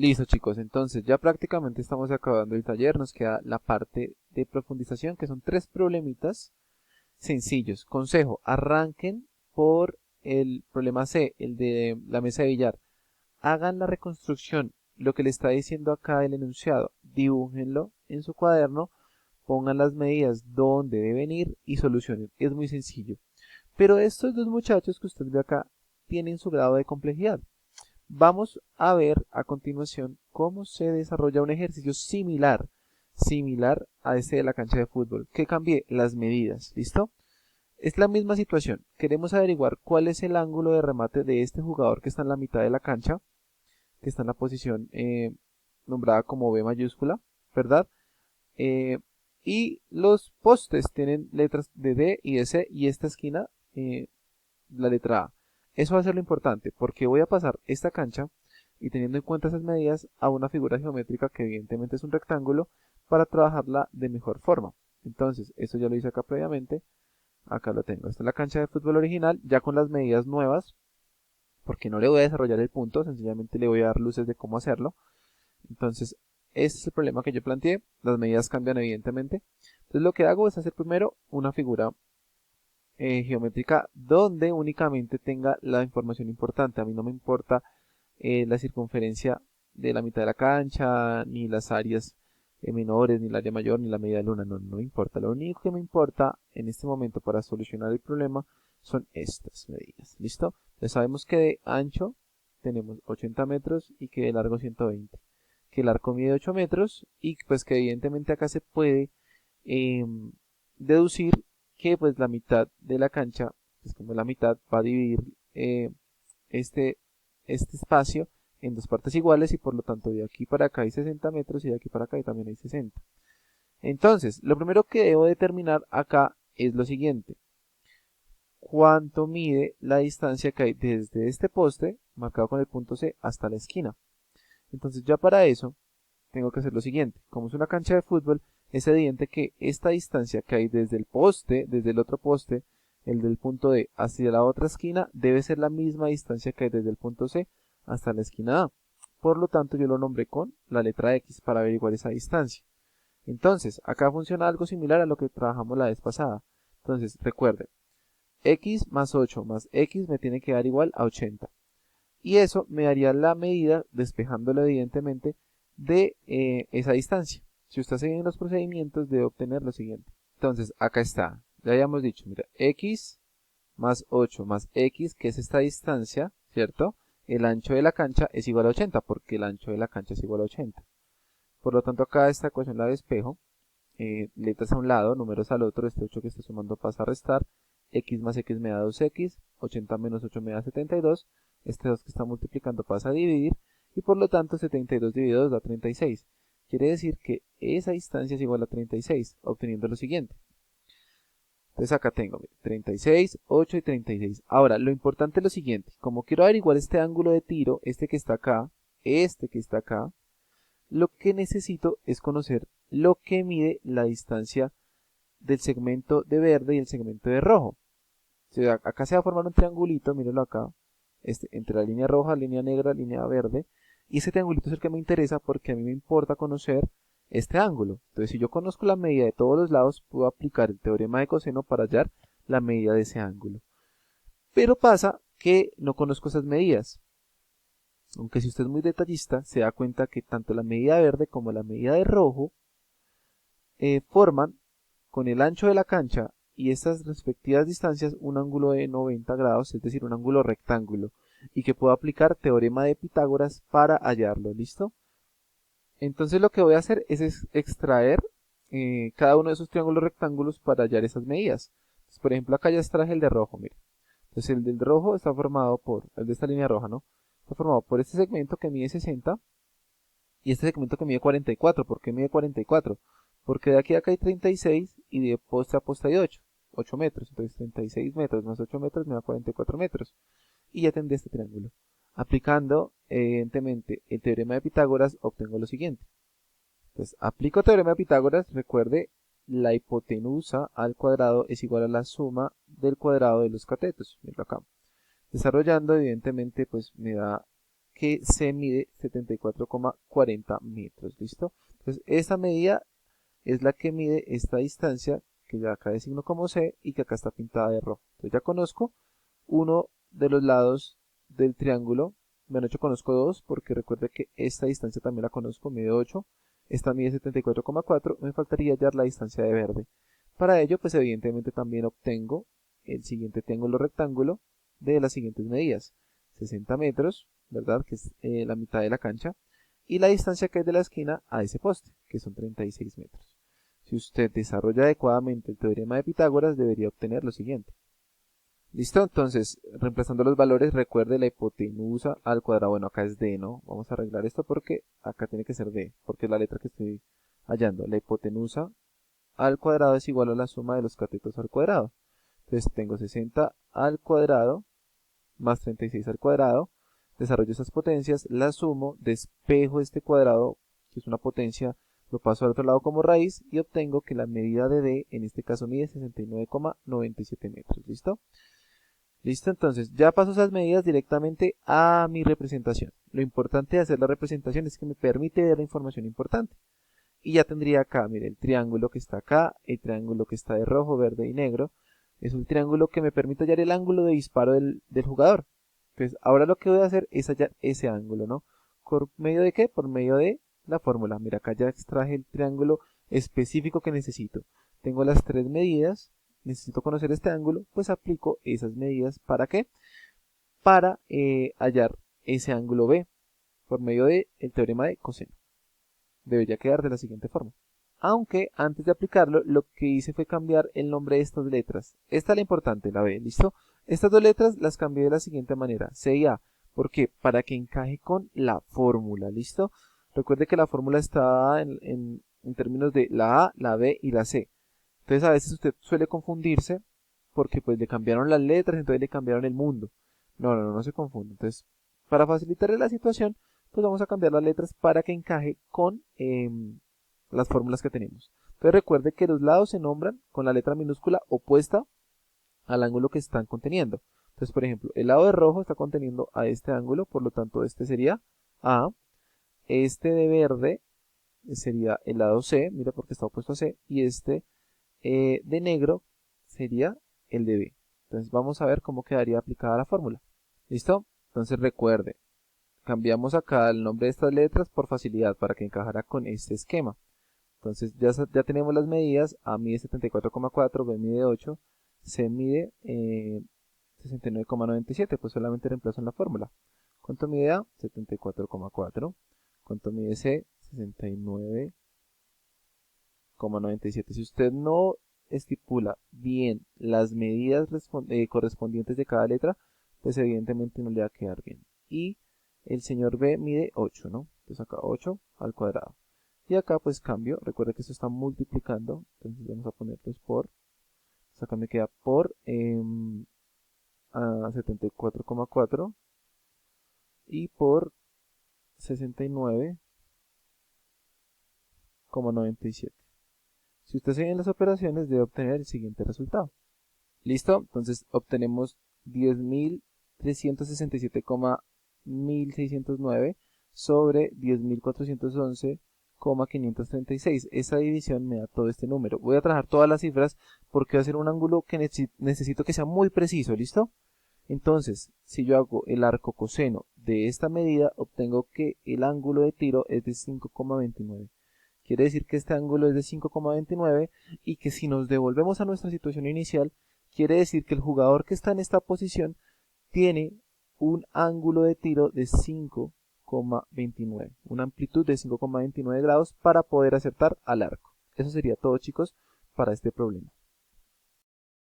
Listo, chicos, entonces ya prácticamente estamos acabando el taller, nos queda la parte de profundización, que son tres problemitas sencillos. Consejo, arranquen por el problema C, el de la mesa de billar. Hagan la reconstrucción, lo que le está diciendo acá el enunciado, dibújenlo en su cuaderno, pongan las medidas donde deben ir y solucionen. Es muy sencillo. Pero estos dos muchachos que usted ve acá tienen su grado de complejidad. Vamos a ver a continuación cómo se desarrolla un ejercicio similar a este de la cancha de fútbol, que cambie las medidas, ¿listo? Es la misma situación. Queremos averiguar cuál es el ángulo de remate de este jugador que está en la mitad de la cancha, que está en la posición nombrada como B mayúscula, ¿verdad? Eh, y los postes tienen letras de D y de C y esta esquina la letra A. Eso va a ser lo importante porque voy a pasar esta cancha y teniendo en cuenta esas medidas a una figura geométrica que evidentemente es un rectángulo para trabajarla de mejor forma. Entonces, esto ya lo hice acá previamente. Acá lo tengo. Esta es la cancha de fútbol original ya con las medidas nuevas porque no le voy a desarrollar el punto, sencillamente le voy a dar luces de cómo hacerlo. Entonces, este es el problema que yo planteé. Las medidas cambian evidentemente. Entonces, lo que hago es hacer primero una figura geométrica donde únicamente tenga la información importante. A mí no me importa la circunferencia de la mitad de la cancha, ni las áreas menores, ni el área mayor, ni la media luna. No me importa. Lo único que me importa en este momento para solucionar el problema son estas medidas. ¿Listo? Ya sabemos que de ancho tenemos 80 metros y que de largo 120. Que el arco mide 8 metros y pues que evidentemente acá se puede deducir que pues la mitad de la cancha, pues como la mitad va a dividir este, este espacio en dos partes iguales y por lo tanto de aquí para acá hay 60 metros y de aquí para acá también hay 60. Entonces, lo primero que debo determinar acá es lo siguiente. ¿Cuánto mide la distancia que hay desde este poste, marcado con el punto C, hasta la esquina? Entonces ya para eso tengo que hacer lo siguiente. Como es una cancha de fútbol, es evidente que esta distancia que hay desde el poste, desde el otro poste, el del punto D hacia la otra esquina, debe ser la misma distancia que hay desde el punto C hasta la esquina A. Por lo tanto, yo lo nombré con la letra X para averiguar esa distancia. Entonces, acá funciona algo similar a lo que trabajamos la vez pasada. Entonces, recuerden, X más 8 más X me tiene que dar igual a 80. Y eso me daría la medida, despejándolo evidentemente, de esa distancia. Si usted sigue los procedimientos, debe obtener lo siguiente. Entonces, acá está. Ya habíamos dicho, mira, x más 8 más x, que es esta distancia, ¿cierto? El ancho de la cancha es igual a 80, porque el ancho de la cancha es igual a 80. Por lo tanto, acá esta ecuación la despejo. Letras a un lado, números al otro, este 8 que está sumando pasa a restar. X más x me da 2x, 80 menos 8 me da 72. Este 2 que está multiplicando pasa a dividir y por lo tanto 72 dividido 2 da 36. Quiere decir que esa distancia es igual a 36, obteniendo lo siguiente. Entonces acá tengo 36, 8 y 36. Ahora, lo importante es lo siguiente. Como quiero averiguar este ángulo de tiro, este que está acá, lo que necesito es conocer lo que mide la distancia del segmento de verde y el segmento de rojo. O sea, acá se va a formar un triangulito, mírenlo acá, entre la línea roja, línea negra, línea verde, y ese triangulito es el que me interesa porque a mí me importa conocer este ángulo. Entonces, si yo conozco la medida de todos los lados, puedo aplicar el teorema de coseno para hallar la medida de ese ángulo. Pero pasa que no conozco esas medidas. Aunque si usted es muy detallista, se da cuenta que tanto la medida de verde como la medida de rojo forman con el ancho de la cancha y estas respectivas distancias un ángulo de 90 grados, es decir, un ángulo rectángulo, y que puedo aplicar teorema de Pitágoras para hallarlo, ¿listo? Entonces lo que voy a hacer es extraer cada uno de esos triángulos rectángulos para hallar esas medidas. Entonces, por ejemplo, acá ya extraje el de rojo, mire. Entonces el del rojo está formado por, el de esta línea roja, ¿no? Está formado por este segmento que mide 60 y este segmento que mide 44. ¿Por qué mide 44? Porque de aquí a acá hay 36 y de poste a poste hay 8 metros. Entonces 36 metros más 8 metros me da 44 metros. Y ya tendré este triángulo. Aplicando, evidentemente, el teorema de Pitágoras, obtengo lo siguiente. Entonces, aplico teorema de Pitágoras, recuerde, la hipotenusa al cuadrado es igual a la suma del cuadrado de los catetos. Mira acá. Desarrollando, evidentemente, pues me da que C mide 74,40 metros, ¿listo? Entonces esta medida es la que mide esta distancia que ya acá designo como C y que acá está pintada de rojo. Entonces ya conozco uno de los lados del triángulo. Bueno, yo conozco dos porque recuerde que esta distancia también la conozco, mide 8, esta mide 74,4, me faltaría hallar la distancia de verde. Para ello, pues evidentemente también obtengo el siguiente triángulo rectángulo de las siguientes medidas. 60 metros, ¿verdad? Que es la mitad de la cancha. Y la distancia que es de la esquina a ese poste, que son 36 metros. Si usted desarrolla adecuadamente el teorema de Pitágoras, debería obtener lo siguiente. ¿Listo? Entonces, reemplazando los valores, recuerde la hipotenusa al cuadrado. Bueno, acá es D, ¿no? Vamos a arreglar esto porque acá tiene que ser D, porque es la letra que estoy hallando. La hipotenusa al cuadrado es igual a la suma de los catetos al cuadrado. Entonces tengo 60 al cuadrado más 36 al cuadrado. Desarrollo esas potencias, las sumo, despejo este cuadrado, que es una potencia, lo paso al otro lado como raíz y obtengo que la medida de D, en este caso mide 69,97 metros. ¿Listo? Listo, entonces ya paso esas medidas directamente a mi representación. Lo importante de hacer la representación es que me permite ver la información importante. Y ya tendría acá, mire, el triángulo que está acá, el triángulo que está de rojo, verde y negro. Es un triángulo que me permite hallar el ángulo de disparo del jugador. Entonces, ahora lo que voy a hacer es hallar ese ángulo, ¿no? ¿Por medio de qué? Por medio de la fórmula. Mira, acá ya extraje el triángulo específico que necesito. Tengo las tres medidas. Necesito conocer este ángulo, pues aplico esas medidas. ¿Para qué? Para hallar ese ángulo B por medio del teorema de coseno. Debería quedar de la siguiente forma. Aunque antes de aplicarlo, lo que hice fue cambiar el nombre de estas letras. Esta es la importante, la B, ¿listo? Estas dos letras las cambié de la siguiente manera, C y A. ¿Por qué? Para que encaje con la fórmula, ¿listo? Recuerde que la fórmula está en términos de la A, la B y la C. Entonces a veces usted suele confundirse porque pues le cambiaron las letras, entonces le cambiaron el mundo. No se confunda. Entonces, para facilitarle la situación, pues vamos a cambiar las letras para que encaje con las fórmulas que tenemos. Entonces recuerde que los lados se nombran con la letra minúscula opuesta al ángulo que están conteniendo. Entonces, por ejemplo, el lado de rojo está conteniendo a este ángulo, por lo tanto este sería A. Este de verde sería el lado C, mira porque está opuesto a C, y este de negro sería el de B. Entonces vamos a ver cómo quedaría aplicada la fórmula. ¿Listo? Entonces recuerde, cambiamos acá el nombre de estas letras por facilidad para que encajara con este esquema. Entonces ya tenemos las medidas. A mide 74,4, B mide 8, C mide 69,97. Pues solamente reemplazo en la fórmula. ¿Cuánto mide A? 74,4. ¿Cuánto mide C? 69,97. Si usted no estipula bien las medidas correspondientes de cada letra, pues evidentemente no le va a quedar bien. Y el señor B mide 8, ¿no? Entonces acá 8 al cuadrado. Y acá pues cambio, recuerda que esto está multiplicando, entonces vamos a ponerlos por, entonces acá me queda por a 74,4 y por 69,97. Si usted sigue en las operaciones debe obtener el siguiente resultado. ¿Listo? Entonces obtenemos 10.367,1609 sobre 10.411,536. Esa división me da todo este número. Voy a trabajar todas las cifras porque va a ser un ángulo que necesito que sea muy preciso, ¿listo? Entonces, si yo hago el arco coseno de esta medida, obtengo que el ángulo de tiro es de 5,29. Quiere decir que este ángulo es de 5,29 y que si nos devolvemos a nuestra situación inicial, quiere decir que el jugador que está en esta posición tiene un ángulo de tiro de 5,29, una amplitud de 5,29 grados para poder acertar al arco. Eso sería todo, chicos, para este problema.